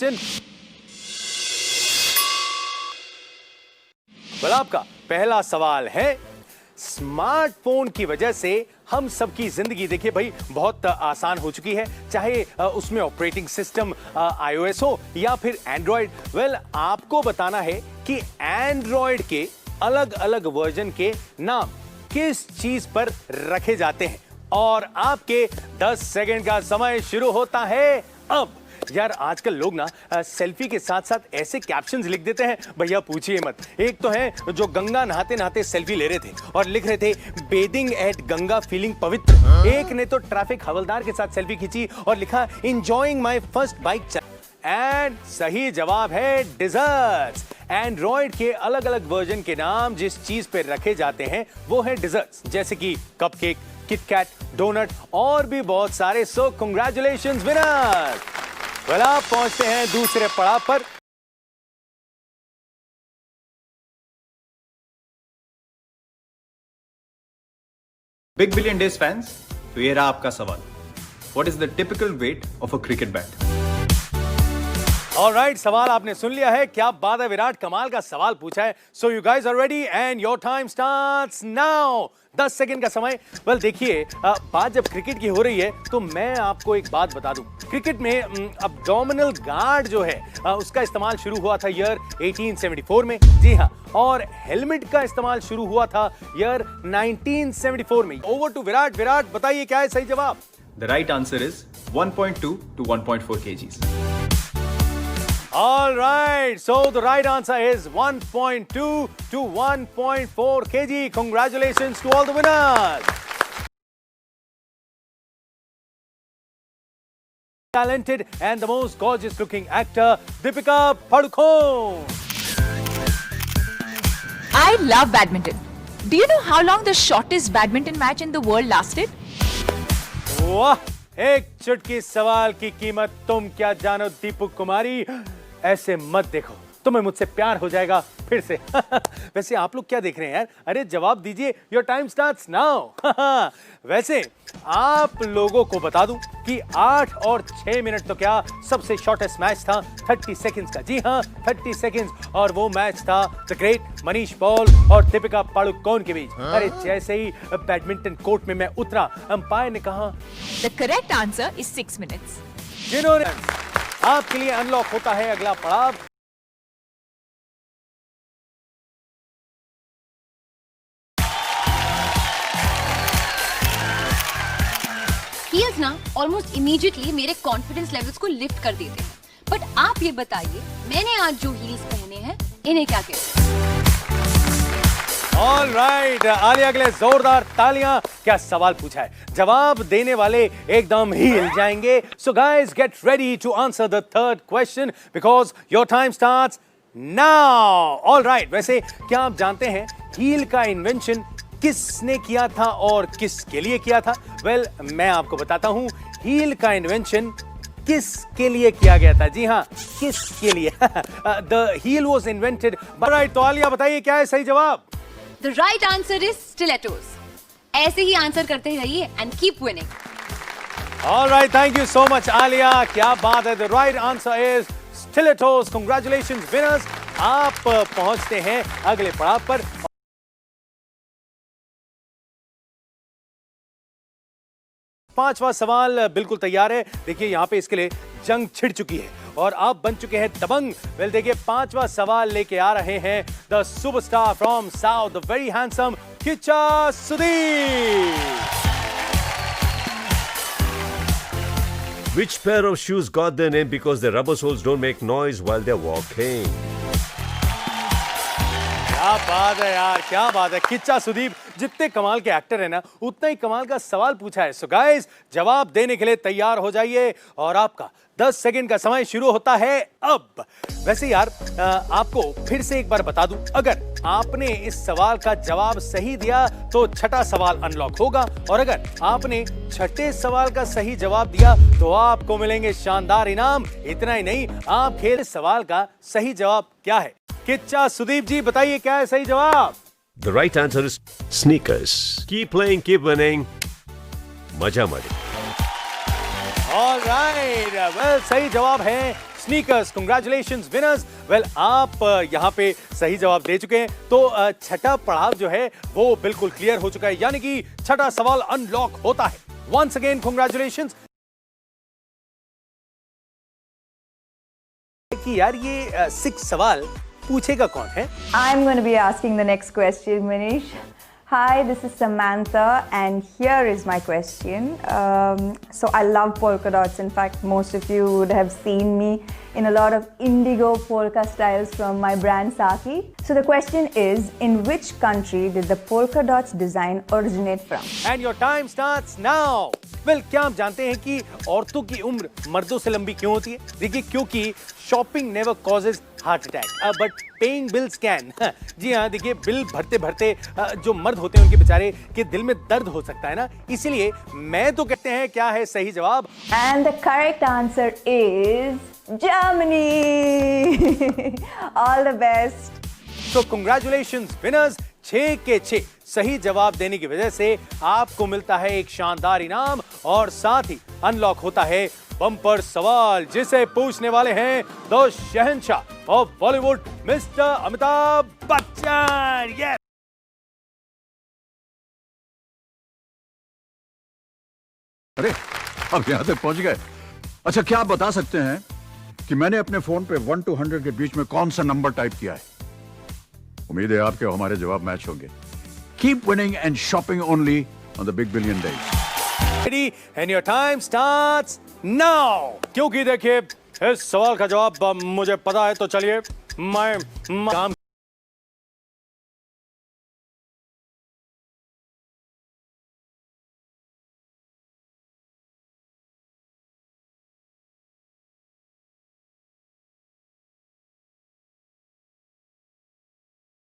Question. Well, आपका पहला सवाल है, स्मार्टफोन की वजह से हम सबकी जिंदगी देखिए भाई बहुत आसान हो चुकी है, चाहे उसमें ऑपरेटिंग सिस्टम iOS हो या फिर एंड्रॉयड। वेल, आपको बताना है कि एंड्रॉयड के अलग अलग वर्जन के नाम किस चीज पर रखे जाते हैं, और आपके 10 सेकंड का समय शुरू होता है अब। यार आजकल लोग ना सेल्फी के साथ साथ ऐसे कैप्शंस लिख देते हैं, भैया पूछिए मत। एक तो है जो गंगा नहाते नहाते सेल्फी ले रहे थे और लिख रहे थे बेदिंग एट गंगा फीलिंग पवित्र। एक ने तो ट्रैफिक हवलदार के साथ सेल्फी खींची और लिखा enjoying my first bike. And सही जवाब है डिजर्ट्स। एंड्रॉयड के अलग अलग वर्जन के नाम जिस चीज पे रखे जाते हैं वो है डिजर्ट्स, जैसे कि कपकेक, किटकैट, डोनट और भी बहुत सारे। सो कांग्रेचुलेशंस विनर्स। वेल, आप पहुंचते हैं दूसरे पड़ाव पर। बिग बिलियन डेज फैंस, तो ये रहा आपका सवाल। What is the typical weight of a cricket bat? Alright, सवाल आपने सुन लिया है। क्या बात है, विराट कमाल का सवाल पूछा है। So you guys are ready and your time starts now. 10 second का समय। वेल देखिए, बात जब क्रिकेट की हो रही है तो मैं आपको एक बात बता दूं। क्रिकेट में अब्डोमिनल गार्ड जो है उसका इस्तेमाल शुरू हुआ था ईयर 1874 में। जी हाँ, और हेलमेट का इस्तेमाल शुरू हुआ था ईयर 1974 में। Over to Virat. विराट बताइए क्या है सही जवाब? The right answer is 1.2 to 1.4 kgs. All right, so the right answer is 1.2 to 1.4 kg. Congratulations to all the winners. Talented and the most gorgeous looking actor, Deepika Padukone. I love badminton. Do you know how long the shortest badminton match in the world lasted? वाह, एक चुटकी सवाल की कीमत तुम क्या जानो दीपू कुमारी। ऐसे मत देखो, तुम्हें मुझसे प्यार हो जाएगा फिर से। वैसे आप लोग क्या देख रहे हैं यार? अरे जवाब दीजिए, योर टाइम स्टार्ट्स नाउ। वैसे आप लोगों को बता दूं कि 8 और 6 मिनट तो क्या, सबसे शॉर्टेस्ट मैच था 30 सेकंड्स का। जी हाँ, 30 सेकंड्स, और वो मैच था द ग्रेट मनीष पॉल और दीपिका पादुकोण के बीच। अरे जैसे ही बैडमिंटन कोर्ट में मैं उतरा, अंपायर ने कहा The correct answer is 6 minutes. जिन्होंने आपके लिए अनलॉक होता है अगला पड़ाव। हील्स ना ऑलमोस्ट इमीडिएटली मेरे कॉन्फिडेंस लेवल्स को लिफ्ट कर देते हैं। बट आप ये बताइए, मैंने आज जो हील्स पहने हैं इन्हें क्या कहते हैं? ऑल राइट, आलिया के लिए जोरदार तालियां। क्या सवाल पूछा है, जवाब देने वाले एकदम हिल जाएंगे। So guys get ready to answer the third question because your time starts now. All right, वैसे क्या आप जानते हैं हील का इन्वेंशन किसने किया था और किसके लिए किया था? वेल, मैं आपको बताता हूं हील का इन्वेंशन किसके लिए किया गया था। जी हाँ, किसके लिए? The heel was invented. Right, तो आलिया बताइए क्या है सही जवाब? The right answer is stilettos. ऐसे ही आंसर करते रहिए and keep winning. All right, thank you so much, Alia. क्या बात है, the right answer is stilettos. Congratulations, winners. आप पहुंचते हैं अगले पड़ाव पर। पांचवा सवाल बिल्कुल तैयार है। देखिए यहाँ पे इसके लिए जंग छिड़ चुकी है और आप बन चुके हैं दबंग। वेल देखिए, पांचवा सवाल लेके आ रहे हैं the superstar from south, the very handsome Kichcha Sudeep. Which pair of shoes got their name because their rubber soles don't make noise while they're walking? क्या बात है यार, क्या बात है। किच्चा सुदीप जितने कमाल के एक्टर है ना, उतना ही कमाल का सवाल पूछा है। सो गाइस, जवाब देने के लिए तैयार हो जाइए और आपका 10 सेकंड का समय शुरू होता है अब। वैसे यार आपको फिर से एक बार बता दूं, अगर आपने इस सवाल का जवाब सही दिया तो छठा सवाल अनलॉक होगा, और अगर आपने छठे सवाल का सही जवाब दिया तो आपको मिलेंगे शानदार इनाम। इतना ही नहीं, आप खेल सवाल का सही जवाब क्या है? किच्चा सुदीप जी बताइए क्या है सही जवाब? The right answer is sneakers. Keep playing, keep winning. मजा मजे। ऑलराइट, वेल सही जवाब है स्नीकर्स। Congratulations winners. वेल, आप यहाँ पे सही जवाब दे चुके हैं, तो छठा पड़ाव जो है वो बिल्कुल क्लियर हो चुका है, यानी कि छठा सवाल अनलॉक होता है। Once again congratulations. कि यार ये 6 सवाल पूछेगा कौन है? I'm going to be asking the next question, Manish. Hi, this is Samantha, and here is my question. So I love polka dots. In fact, most of you would have seen me in a lot of indigo polka styles from my brand Saki. So the question is, in which country did the polka dots design originate from? And your time starts now. Well, क्या आप जानते हैं कि औरतों की उम्र मर्दों से लंबी क्यों होती है? देखिए, क्योंकि shopping never causes heart attack, but paying bills can. जी हाँ, देखिए, बिल भरते भरते जो मर्द होते हैं उनके बेचारे के दिल में दर्द हो सकता है ना, इसीलिए मैं तो कहते हैं, क्या है सही जवाब? And the correct answer is Germany. All the best. तो कांग्रेचुलेशंस विनर्स। 6 के 6 सही जवाब देने की वजह से आपको मिलता है एक शानदार इनाम, और साथ ही अनलॉक होता है बम्पर सवाल, जिसे पूछने वाले हैं the Shahenshah of Bollywood mister Amitabh Bachchan. Yes. अरे, अब यहाँ तक पहुंच गए। अच्छा, क्या आप बता सकते हैं कि मैंने अपने फोन पे 1 to 100 के बीच में कौन सा नंबर टाइप किया है? उम्मीद है आपके और हमारे जवाब मैच होंगे। Keep winning and shopping only on the Big Billion Days. Ready? And your time starts now. क्योंकि देखिए, इस सवाल का जवाब मुझे पता है, तो चलिए मैं काम